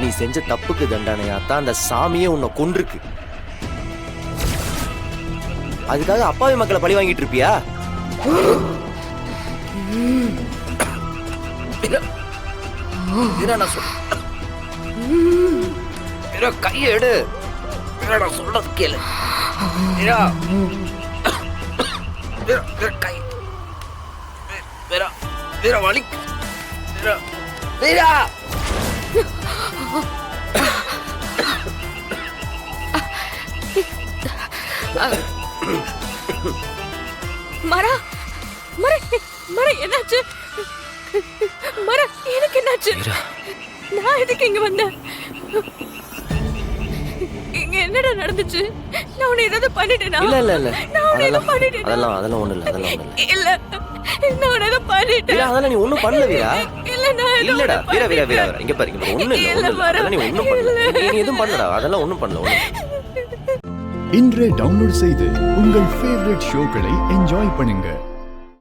நீ செஞ்ச தப்புக்கு தண்டனையாத்தான் அந்த சாமியே உன்னை கொன்றுக்கு. அதுக்காக அப்பாவி மக்களை பழி வாங்கிட்டு இருப்பியா? நான் கைய எடு. நான் சொல்றது கேளு. கை வலி. மரா மர மர என்னாச்சு? மர எனக்கு என்னாச்சு? நான் எதுக்கு இங்க வந்தேன்? இங்க என்னடா நடந்துச்சு? நான் உன்னை ஏதாவது பண்ணிட்டேனா? இல்ல இல்ல இல்ல நான் உன்னை ஏதாவது பண்ணிட்டேனா? அதெல்லாம் ஒண்ணு இல்ல. இல்ல நான் உன்னை ஏதாவது பண்ணிட்டேன். அதெல்லாம் நீ ஒண்ணும் பண்ணல வீரா. இல்ல நான் இல்லடா வீரா இங்க பாரு. ஒண்ணு இல்ல. அதெல்லாம் நீ ஒண்ணும் பண்ணல. நீ எதுவும் பண்ணலடா. அதெல்லாம் ஒண்ணும் பண்ணல. இன்றே டவுன்லோட் செய்து உங்கள் ஃபேவரட் ஷோக்களை என்ஜாய் பண்ணுங்க.